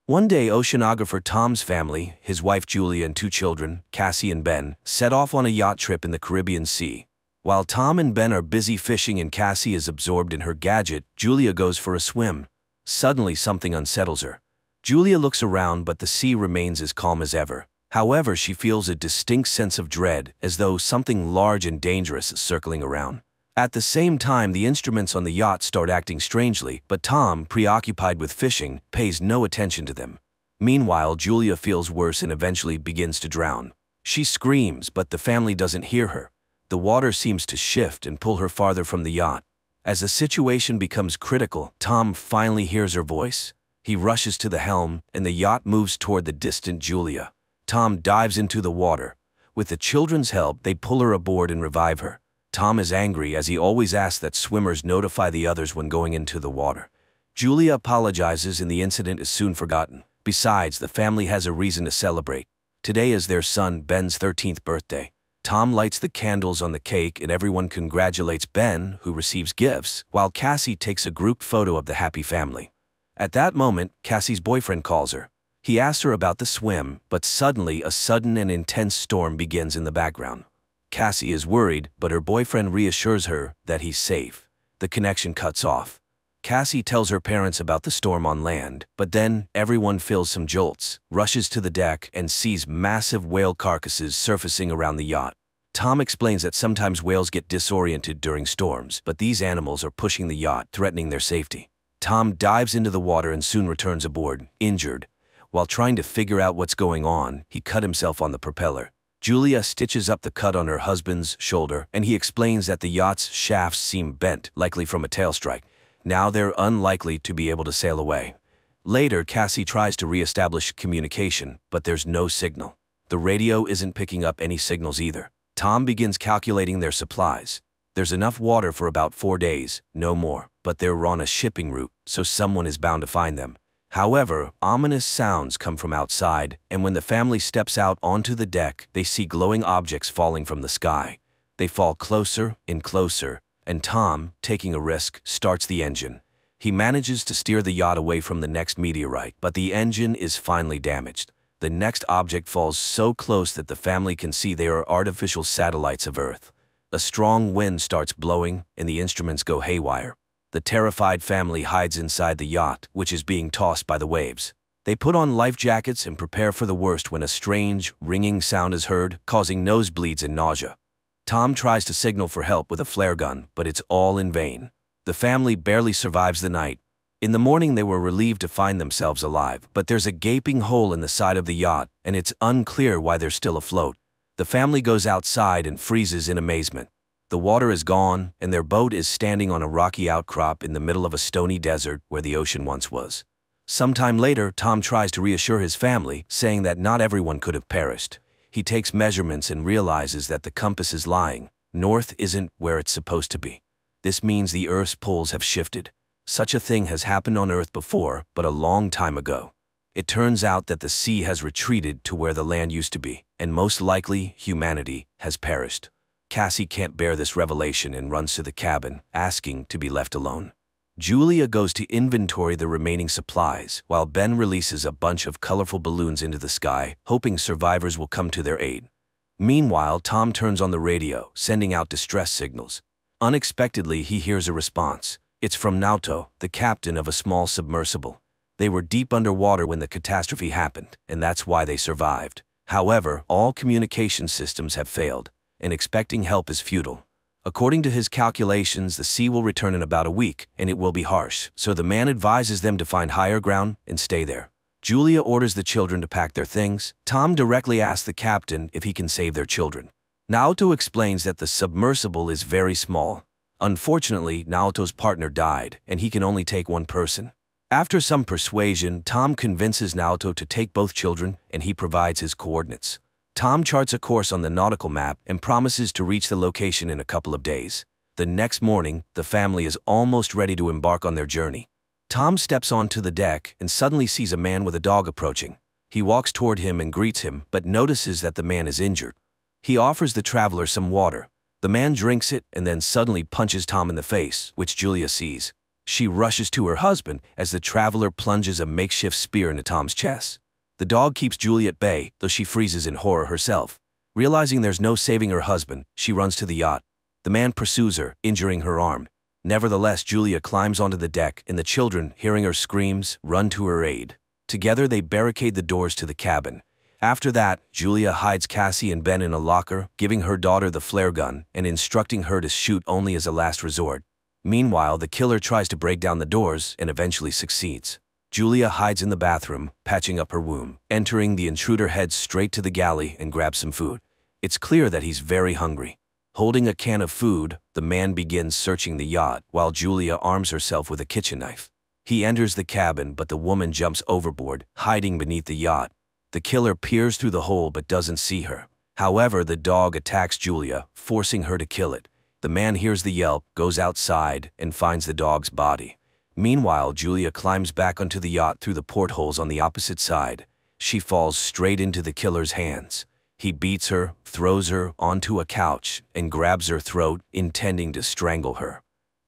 One day, oceanographer Tom's family, his wife Julia and two children, Cassie and Ben, set off on a yacht trip in the Caribbean Sea. While Tom and Ben are busy fishing and Cassie is absorbed in her gadget, Julia goes for a swim. Suddenly, something unsettles her. Julia looks around, but the sea remains as calm as ever. However, she feels a distinct sense of dread, as though something large and dangerous is circling around. At the same time, the instruments on the yacht start acting strangely, but Tom, preoccupied with fishing, pays no attention to them. Meanwhile, Julia feels worse and eventually begins to drown. She screams, but the family doesn't hear her. The water seems to shift and pull her farther from the yacht. As the situation becomes critical, Tom finally hears her voice. He rushes to the helm, and the yacht moves toward the distant Julia. Tom dives into the water. With the children's help, they pull her aboard and revive her. Tom is angry, as he always asks that swimmers notify the others when going into the water. Julia apologizes and the incident is soon forgotten. Besides, the family has a reason to celebrate. Today is their son Ben's 13th birthday. Tom lights the candles on the cake and everyone congratulates Ben, who receives gifts, while Cassie takes a group photo of the happy family. At that moment, Cassie's boyfriend calls her. He asks her about the swim, but suddenly a sudden and intense storm begins in the background. Cassie is worried, but her boyfriend reassures her that he's safe. The connection cuts off. Cassie tells her parents about the storm on land, but then everyone feels some jolts, rushes to the deck, and sees massive whale carcasses surfacing around the yacht. Tom explains that sometimes whales get disoriented during storms, but these animals are pushing the yacht, threatening their safety. Tom dives into the water and soon returns aboard, injured. While trying to figure out what's going on, he cut himself on the propeller. Julia stitches up the cut on her husband's shoulder, and he explains that the yacht's shafts seem bent, likely from a tail strike. Now they're unlikely to be able to sail away. Later, Cassie tries to re-establish communication, but there's no signal. The radio isn't picking up any signals either. Tom begins calculating their supplies. There's enough water for about 4 days, no more, but they're on a shipping route, so someone is bound to find them. However, ominous sounds come from outside, and when the family steps out onto the deck, they see glowing objects falling from the sky. They fall closer and closer, and Tom, taking a risk, starts the engine. He manages to steer the yacht away from the next meteorite, but the engine is finally damaged. The next object falls so close that the family can see they are artificial satellites of Earth. A strong wind starts blowing, and the instruments go haywire. The terrified family hides inside the yacht, which is being tossed by the waves. They put on life jackets and prepare for the worst when a strange, ringing sound is heard, causing nosebleeds and nausea. Tom tries to signal for help with a flare gun, but it's all in vain. The family barely survives the night. In the morning, they were relieved to find themselves alive, but there's a gaping hole in the side of the yacht, and it's unclear why they're still afloat. The family goes outside and freezes in amazement. The water is gone, and their boat is standing on a rocky outcrop in the middle of a stony desert where the ocean once was. Sometime later, Tom tries to reassure his family, saying that not everyone could have perished. He takes measurements and realizes that the compass is lying. North isn't where it's supposed to be. This means the Earth's poles have shifted. Such a thing has happened on Earth before, but a long time ago. It turns out that the sea has retreated to where the land used to be, and most likely, humanity has perished. Cassie can't bear this revelation and runs to the cabin, asking to be left alone. Julia goes to inventory the remaining supplies, while Ben releases a bunch of colorful balloons into the sky, hoping survivors will come to their aid. Meanwhile, Tom turns on the radio, sending out distress signals. Unexpectedly, he hears a response. It's from Naoto, the captain of a small submersible. They were deep underwater when the catastrophe happened, and that's why they survived. However, all communication systems have failed, and expecting help is futile. According to his calculations, the sea will return in about a week, and it will be harsh, so the man advises them to find higher ground and stay there. Julia orders the children to pack their things. Tom directly asks the captain if he can save their children. Naoto explains that the submersible is very small. Unfortunately, Naoto's partner died, and he can only take one person. After some persuasion, Tom convinces Naoto to take both children, and he provides his coordinates. Tom charts a course on the nautical map and promises to reach the location in a couple of days. The next morning, the family is almost ready to embark on their journey. Tom steps onto the deck and suddenly sees a man with a dog approaching. He walks toward him and greets him, but notices that the man is injured. He offers the traveler some water. The man drinks it and then suddenly punches Tom in the face, which Julia sees. She rushes to her husband as the traveler plunges a makeshift spear into Tom's chest. The dog keeps Julie at bay, though she freezes in horror herself. Realizing there's no saving her husband, she runs to the yacht. The man pursues her, injuring her arm. Nevertheless, Julia climbs onto the deck, and the children, hearing her screams, run to her aid. Together, they barricade the doors to the cabin. After that, Julia hides Cassie and Ben in a locker, giving her daughter the flare gun and instructing her to shoot only as a last resort. Meanwhile, the killer tries to break down the doors and eventually succeeds. Julia hides in the bathroom, patching up her wound. Entering, the intruder heads straight to the galley and grabs some food. It's clear that he's very hungry. Holding a can of food, the man begins searching the yacht while Julia arms herself with a kitchen knife. He enters the cabin, but the woman jumps overboard, hiding beneath the yacht. The killer peers through the hole but doesn't see her. However, the dog attacks Julia, forcing her to kill it. The man hears the yelp, goes outside, and finds the dog's body. Meanwhile, Julia climbs back onto the yacht through the portholes on the opposite side. She falls straight into the killer's hands. He beats her, throws her onto a couch, and grabs her throat, intending to strangle her.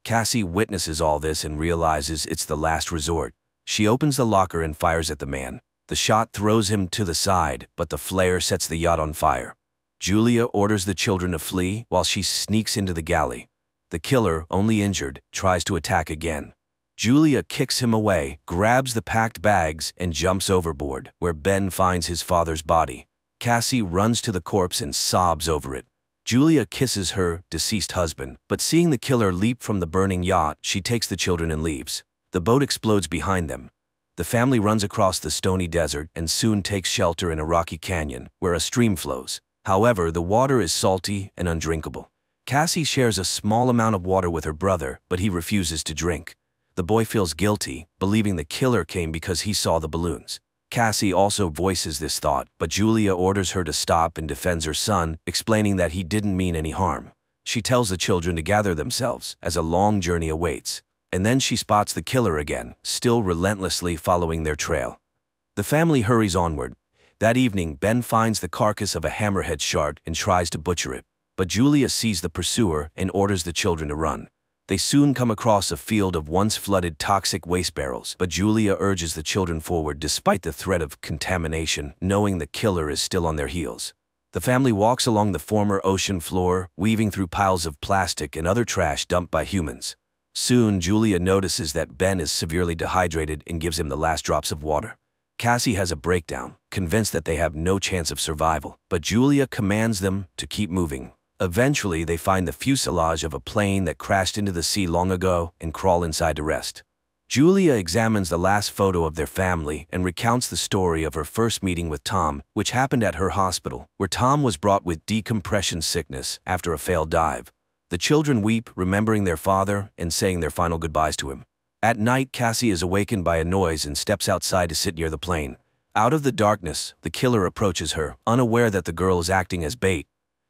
Cassie witnesses all this and realizes it's the last resort. She opens the locker and fires at the man. The shot throws him to the side, but the flare sets the yacht on fire. Julia orders the children to flee while she sneaks into the galley. The killer, only injured, tries to attack again. Julia kicks him away, grabs the packed bags, and jumps overboard, where Ben finds his father's body. Cassie runs to the corpse and sobs over it. Julia kisses her deceased husband, but seeing the killer leap from the burning yacht, she takes the children and leaves. The boat explodes behind them. The family runs across the stony desert and soon takes shelter in a rocky canyon where a stream flows. However, the water is salty and undrinkable. Cassie shares a small amount of water with her brother, but he refuses to drink. The boy feels guilty, believing the killer came because he saw the balloons. Cassie also voices this thought, but Julia orders her to stop and defends her son, explaining that he didn't mean any harm. She tells the children to gather themselves, as a long journey awaits. And then she spots the killer again, still relentlessly following their trail. The family hurries onward. That evening, Ben finds the carcass of a hammerhead shark and tries to butcher it. But Julia sees the pursuer and orders the children to run. They soon come across a field of once flooded toxic waste barrels, but Julia urges the children forward despite the threat of contamination, knowing the killer is still on their heels. The family walks along the former ocean floor, weaving through piles of plastic and other trash dumped by humans. Soon, Julia notices that Ben is severely dehydrated and gives him the last drops of water. Cassie has a breakdown, convinced that they have no chance of survival, but Julia commands them to keep moving. Eventually, they find the fuselage of a plane that crashed into the sea long ago and crawl inside to rest. Julia examines the last photo of their family and recounts the story of her first meeting with Tom, which happened at her hospital, where Tom was brought with decompression sickness after a failed dive. The children weep, remembering their father and saying their final goodbyes to him. At night, Cassie is awakened by a noise and steps outside to sit near the plane. Out of the darkness, the killer approaches her, unaware that the girl is acting as bait.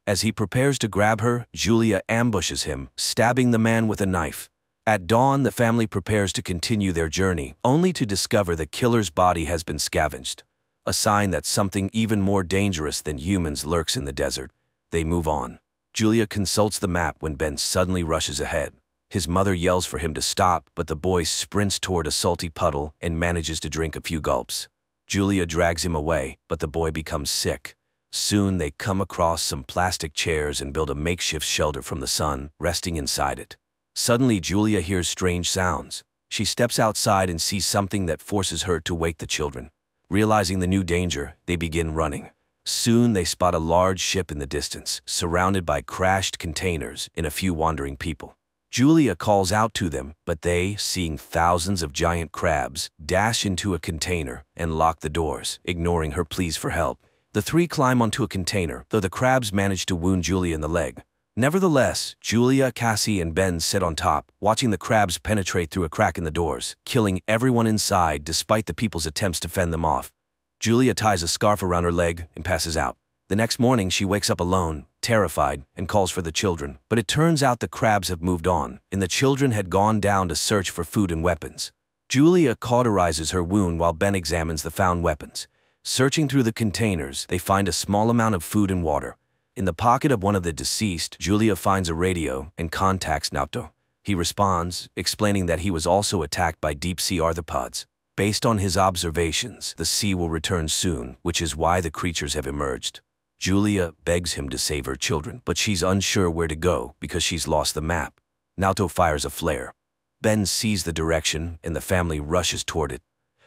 As he prepares to grab her, Julia ambushes him, stabbing the man with a knife. At dawn, the family prepares to continue their journey, only to discover the killer's body has been scavenged. A sign that something even more dangerous than humans lurks in the desert. They move on. Julia consults the map when Ben suddenly rushes ahead. His mother yells for him to stop, but the boy sprints toward a salty puddle and manages to drink a few gulps. Julia drags him away, but the boy becomes sick. Soon they come across some plastic chairs and build a makeshift shelter from the sun, resting inside it. Suddenly, Julia hears strange sounds. She steps outside and sees something that forces her to wake the children. Realizing the new danger, they begin running. Soon they spot a large ship in the distance, surrounded by crashed containers and a few wandering people. Julia calls out to them, but they, seeing thousands of giant crabs, dash into a container and lock the doors, ignoring her pleas for help. The three climb onto a container, though the crabs manage to wound Julia in the leg. Nevertheless, Julia, Cassie, and Ben sit on top, watching the crabs penetrate through a crack in the doors, killing everyone inside despite the people's attempts to fend them off. Julia ties a scarf around her leg and passes out. The next morning, she wakes up alone, terrified, and calls for the children. But it turns out the crabs have moved on, and the children had gone down to search for food and weapons. Julia cauterizes her wound while Ben examines the found weapons. Searching through the containers, they find a small amount of food and water. In the pocket of one of the deceased, Julia finds a radio and contacts Naoto. He responds, explaining that he was also attacked by deep-sea arthropods. Based on his observations, the sea will return soon, which is why the creatures have emerged. Julia begs him to save her children, but she's unsure where to go because she's lost the map. Naoto fires a flare. Ben sees the direction, and the family rushes toward it.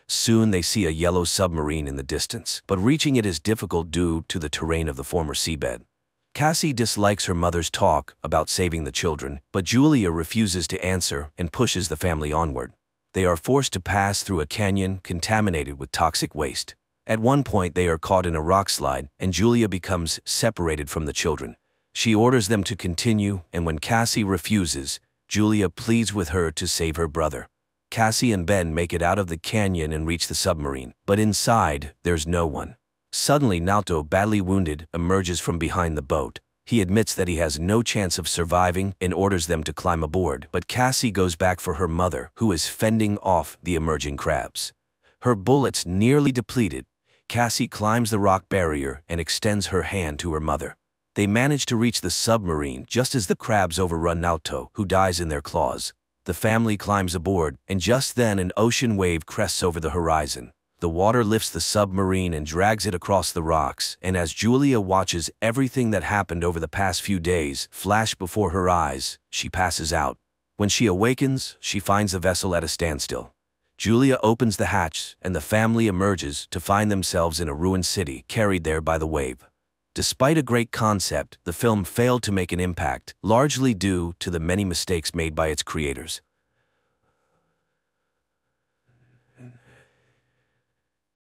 Soon they see a yellow submarine in the distance, but reaching it is difficult due to the terrain of the former seabed. Cassie dislikes her mother's talk about saving the children, but Julia refuses to answer and pushes the family onward. They are forced to pass through a canyon contaminated with toxic waste. At one point they are caught in a rock slide, and Julia becomes separated from the children. She orders them to continue, and when Cassie refuses, Julia pleads with her to save her brother. Cassie and Ben make it out of the canyon and reach the submarine, but inside, there's no one. Suddenly, Naoto, badly wounded, emerges from behind the boat. He admits that he has no chance of surviving and orders them to climb aboard, but Cassie goes back for her mother, who is fending off the emerging crabs. Her bullets nearly depleted, Cassie climbs the rock barrier and extends her hand to her mother. They manage to reach the submarine just as the crabs overrun Naoto, who dies in their claws. The family climbs aboard, and just then an ocean wave crests over the horizon. The water lifts the submarine and drags it across the rocks, and as Julia watches everything that happened over the past few days flash before her eyes, she passes out. When she awakens, she finds the vessel at a standstill. Julia opens the hatch, and the family emerges to find themselves in a ruined city, carried there by the wave. Despite a great concept, the film failed to make an impact, largely due to the many mistakes made by its creators.